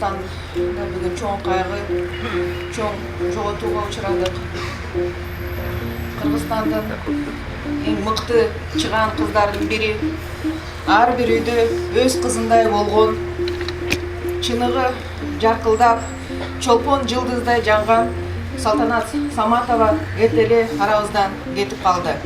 Кыргызстанда бүгүн чоң кайгы, чоң жоготууга учурадык. Кыргызстандын эң мыкты чыгаан кыздардын бири, ар бир үйдө өз кызындай болгон, чыныгы жаркылдап, чолпон жылдыздай жанган Салтанат Саматова эрте эле арабыздан кетип калды.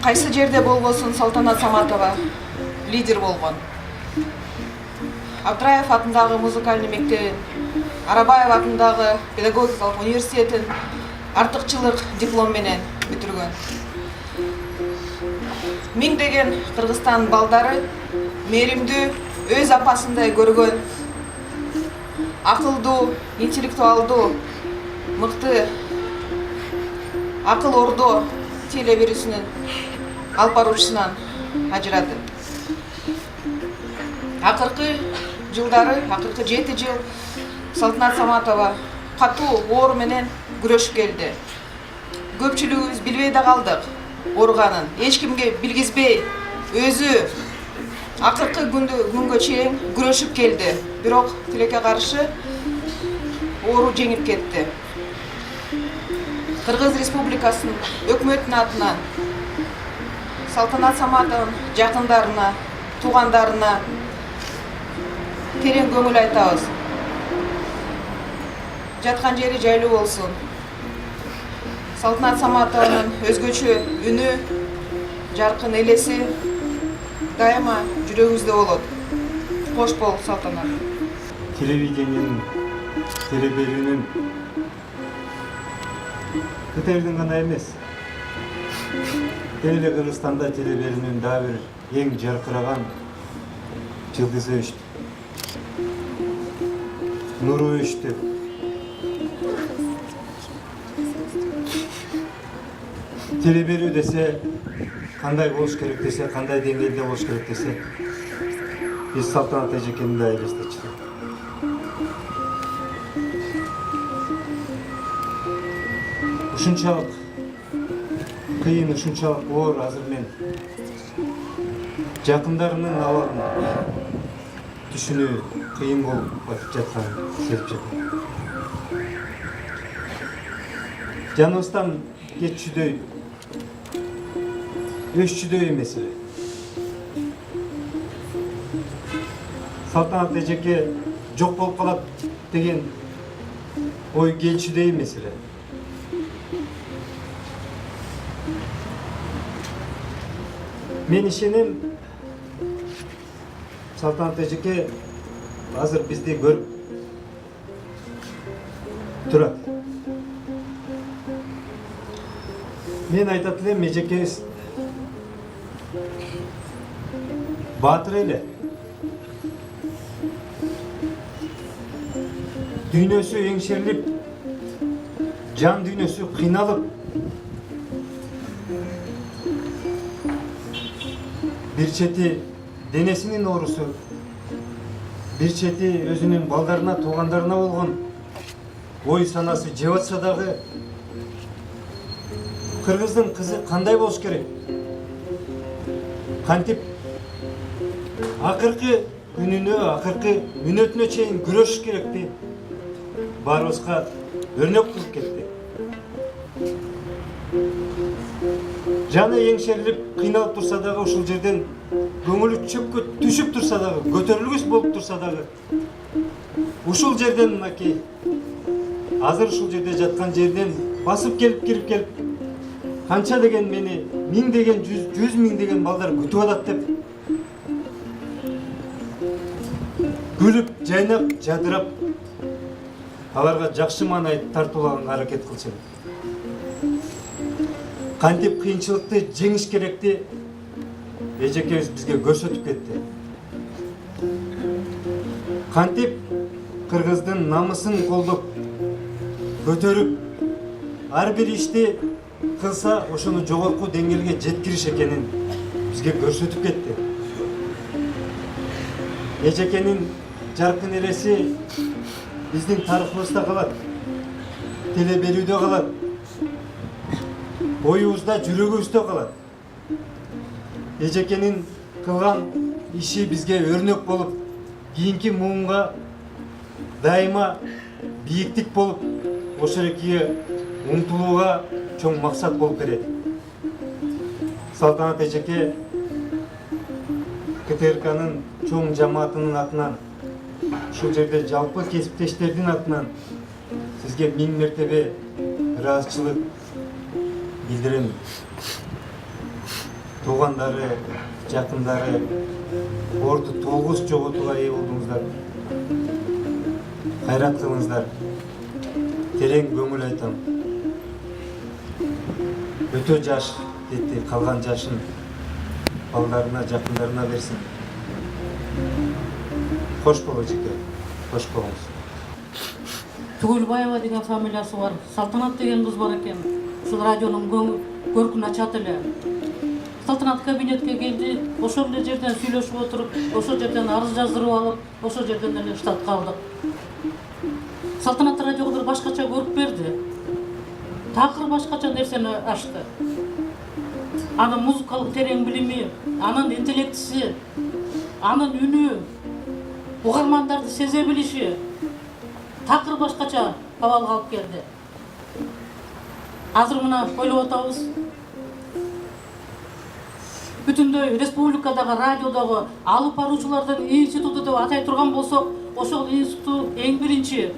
Кайсы жерде болбосун Салтанат Саматова лидер болгон. Абдраев атындагы музыкальный мектебин, Арабаев атындагы педагогикалык университетин артыкчылык диплом менен бүтүргөн. Миңдеген Кыргызстан балдары мээримдүү, өз апасындай көргөн, акылдуу, интеллектуалдуу, мыкты акыл ордо телебирүүсүнүн алып баруучусунан ажырады. Акыркы жылдары, акыркы 7 жыл Салтанат Саматова катуу оору менен күрөшүп келди. Көпчүлүгүбүз билбей да калдык ооруганын. Эч кимге билгизбей, өзү акыркы күнгө чейин күрөшүп келди. Бирок тилекке каршы оору жеңип кетти. Кыргыз Республикасынын өкмөтүнүн атынан Салтанат Саматованын жакындарына, туугандарына терең көңүл айтабыз. Жаткан жери жайлуу болсун. Салтанат Саматованын өзгөчө үнү, жаркын элеси дайыма жүрөгүбүздө болот. Кош бол, Салтанат. Телевидениянын, телеберүүнүн Кытайдын гана эмес, эле Кыргызстанда телеберүүнүн дагы бир эң жаркыраган жылдызы өчтү. Нуру өчтү. Телеберүү десе, кандай болуш керек десе, кандай деңгээлде болуш керек десе, биз Салтанат эжекени да элестетчү. Ушунчалык кыйын, ушунчалык оор азыр мен жакындарымдын абалын түшүнүү кыйын болуп жатканын сезип жатам. Жаныбыздан кетчүдөй, өччүдөй эмес эле. Салтанат эжеке жок болуп калат деген ой келчүдөй эмес эле. Мен ишенем, Салтанат эжеке азыр бизди көрүп турат. Мен айтат элем, эжекебиз баатыр эле. Дүйнөсү эңшерилип, жан дүйнөсү кыйналып, бир чети денесинин оорусу, бир чети өзүнүн балдарына, туугандарына болгон ой санасы жеп атса дагы, кыргыздын кызы кандай болуш керек? Кантип акыркы күнүнө, акыркы мүнөтүнө чейин күрөшүш керекти? Баарыбызга өрнөк кылып кетти. Жаны эңшерилип, кыйналып турса дагы, ушул жерден көңүлү чөпкө түшүп турса дагы, көтөрүлгүс болуп турса дагы, ушул жерден мынакей, азыр ушул жерде жаткан жерден басып келип, кирип келип, канча деген мени, миң деген, жүз миң деген балдар күтүп атат деп, күлүп, жайнап, жадырап, аларга жакшы маанай тартуулаганга аракет кылчу. Кантип кыйынчылыкты жеңиш керекти эжекебиз бизге көрсөтүп кетти. Кантип кыргыздын намысын колдоп, көтөрүп, ар бир ишти кылса ошону жогорку деңгээлге жеткириш экенин бизге көрсөтүп кетти. Эжекенин жаркын элеси биздин тарыхыбызда калат, телеберүүдө калат, оюбузда, жүрөгүбүздө калат. Эжекенин кылган иши бизге өрнөк болуп, кийинки муунга дайыма бийиктик болуп, ошол экиге умтулууга чоң максат болуп берет. Салтанат эжеке КТРКнын чоң жамаатынын атынан, ушул жерде жалпы кесиптештердин атынан сизге 1000 мертебе ыраазычылык билдирем. Туугандары, жакындары орду тогуз жоготууга ээ болдуңуздар. Кайрат кылыңыздар. Терең көңүл айтам. Өтө жаш кетти, калган жашын балдарына, жакындарына берсин. Кош бол эжеке, кош болуңуз. Түгүлбаева деген фамилиясы бар. Салтанат деген кыз бар экен. Ушул радионун көркүн ачат эле. Салтанат кабинетке келди. Ошол эле жерден сүйлөшүп отуруп, ошол жерден арыз жаздырып алып, ошол жерден эле штатка алдык. Салтанат радиого бир башкача көрүп берди. Такыр башкача нерсени ачты. Анын музыкалык терең билими, анын интеллектиси, анын үнү, угармандарды сезе билиши такыр башкача абалга алып келди. Азыр мына ойлоп атабыз. Бүтүндөй республикадагы радиодогу алып баруучулардын институту деп атай турган болсок, ошол институт эң биринчи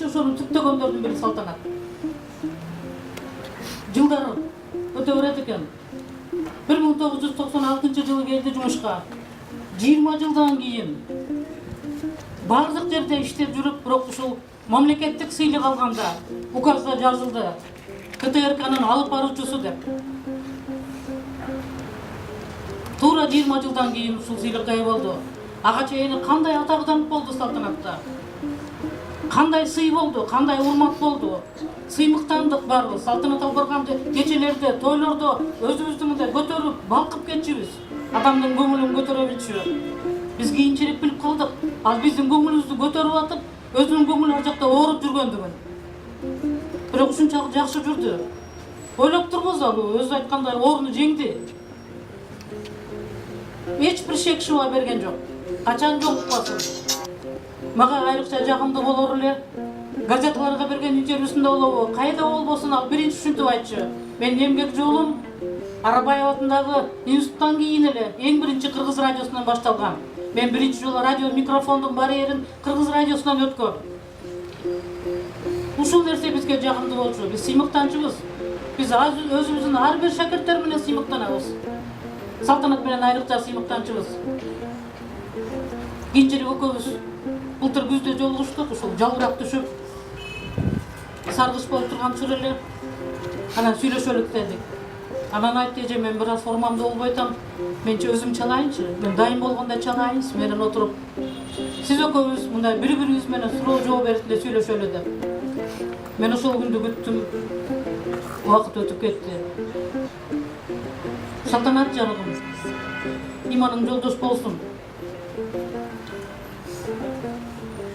ошону түптөгөндөрдүн бири Салтанат. Жылдары өтө берет экен. 1996 жылы келди жумушка. 20 жылдан кийин бардык жерде иштеп жүрүп, бирок ушул мамлекеттик сыйлык алганда указда жазылды. КТРКнын алып баруучусу деп. Туура 20 жылдан кийин ушул сыйлыкка ээ болду. Ага чейин кандай атагданып болду Салтанатта? Кандай сый болду, кандай урмат болду? Сыймыктандык барбы? Салтанат албарганды кечелерде, тойлордо өзүбүздү мындай көтөрүп, балкып кетчүбүз. Адамдын көңүлүн көтөрө билчү. Биз кийинчерээк билип калдык. Ал биздин көңүлүбүздү көтөрүп атып, өзүнүн көңүлү ар жакта ооруп жүргөндүгүн. Бирок ушунчалык жакшы жүрдү. Ойлоп турбуз ал өзү айткандай ооруну жеңди. Эч бир шек шуба берген жок. Качан жолукпасын. Мага айрыкча жагымдуу болор эле. Газеталарга берген интервьюсунда болобу, кайда болбосун ал биринчи ушинтип айтчу. Мен эмгек жолум Арабаев атындагы институттан кийин эле эң биринчи Кыргыз радиосунан башталган. Мен биринчи жолу радио микрофондун барьерин Кыргыз радиосунан өткөм. Ушул нерсе бизге жагымдуу болчу. Биз сыймыктанчыбыз. Биз өзүбүздүн ар бир шакирттер менен сыймыктанабыз. Салтанат менен айрыкча сыймыктанчыбыз. Кийинчерээк экөөбүз былтыр күздө жолугуштук, ушул жалбырак түшүп, саргыш болуп турган учур эле. Анан сүйлөшөлүк дедик. Анан айтты, эже мен бир аз формамда болбой атам. Менчи өзүм чалайынчы. Мен дайым болгондо чалайын, менен отуруп. Сиз экөөбүз мындай бири-бирибиз менен суроо жооп берип эле сүйлөшөлү деп. Мен ошол күндү күттүм. Убакыт өтүп кетти. Салтанат жаным, иманың жолдош болсун.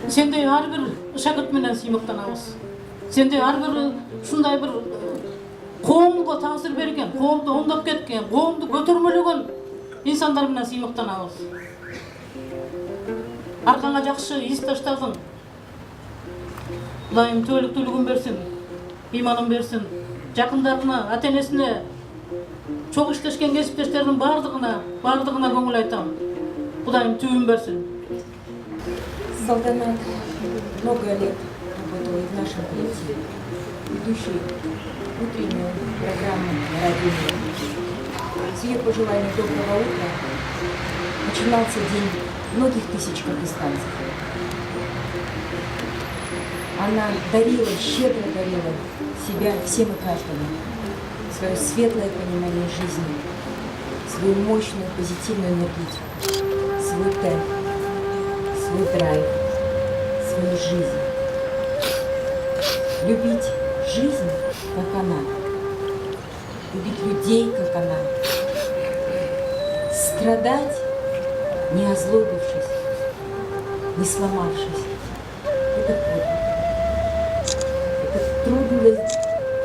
Сендей ар бир шакырт менен сыймыктанабыз. Сендей ар бир ушундай бир коомго таасир берген, коомду оңдоп кеткен, коомду көтөрмөлөгөн инсандар менен сыймыктанабыз. Аркаңа жакшы из таштагын. Кудайым түбөлүктүүлүгүн берсин, иманын берсин. Жакындарына, ата-энесине, чоң иштешкен кесиптештердин бардыгына көңүл айтам. Кудайым түбүн берсин. Салтанат много лет работала и в нашем коллективе, ведущей утреннюю программу на радио «Мир». С ее пожеланием доброго утра начинался день многих тысяч кыргызстанцев. Она щедро дарила себя всем и каждому, свое светлое понимание жизни, свою мощную позитивную энергетику, свой темп, свой драйв, свою жизнь. Любить жизнь, как она. Любить людей, как она. Страдать, не озлобившись, не сломавшись. Это подвиг. Это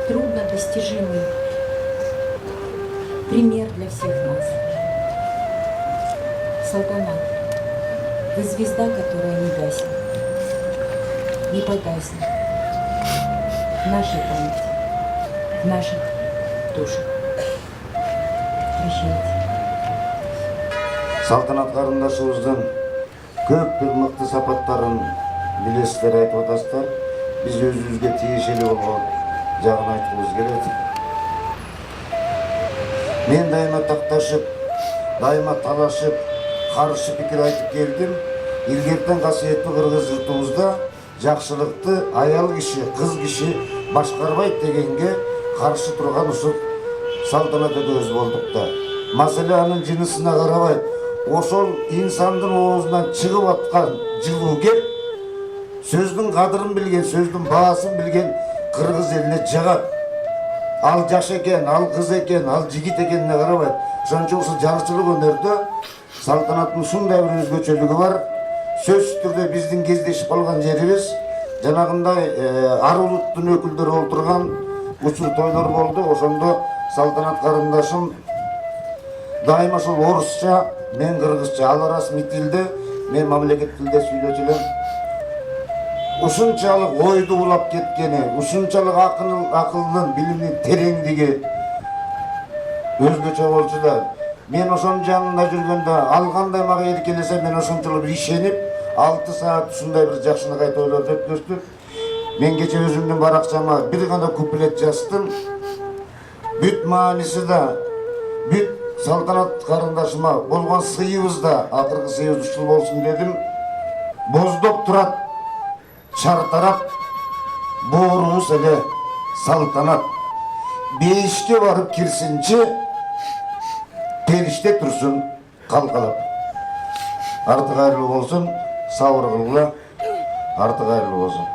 трудно достижимый пример для всех нас. Салтанат, Вы звезда, которая не гаснет, не погаснет в нашей памяти, в наших душах. Прощайте. Салтанат карындашыбыздын көп бир мыкты сапаттарын билесиздер, айтып атасыздар. Биз өзүбүзгө тиешелүү болгон жагын айткыбыз келет. Мен дайыма такташып, дайыма талашып, каршы пикир айтып келдим. Илгертен касиеттүү кыргыз журтубузда жакшылыкты аял киши, кыз киши башкарбайт дегенге каршы турган ушул Салтанат өз болдук да. Маселе анын жынысына карабайт. Ошол инсандын оозунан чыгып аткан жылуу кеп, сөздүн кадырын билген, сөздүн баасын билген кыргыз элине жагат. Ал жаш экен, ал кыз экен, ал жигит экенине карабайт. Ошон ушул жарчылык өнөрдө Салтанаттын ушундай бир өзгөчөлүгү бар. Сөзсүз түрдө биздин кездешип калган жерибиз жанагындай ар улуттун өкүлдөрү олтурган учур тойлор болду. Ошондо Салтанат карындашым дайыма ошол орусча, мен кыргызча, ал расмий тилде, мен мамлекет тилде сүйлөчү элем. Ушунчалык ойду улап кеткени, ушунчалык акылдын, билимдин тереңдиги өзгөчө болчу да. Мен ошонун жанында жүргөндө ал кандай мага эркелесе, мен ошончолук ишенип, 6 саат ушундай бир жакшынакай тойлорду өткөздүк. Мен кече өзүмдүн баракчама бир гана куплет жаздым. Бүт мааниси да, бүт Салтанат карындашыма болгон сыйыбыз да, акыркы сыйыбыз ушул болсун дедим. Боздоп турат, чартарап, боорубуз эле Салтанат. Бейишке барып кирсинчи, периште турсун калкалап. Арты кайрылуу болсун, сабыр кылгыла, арты кайрылуу болсун.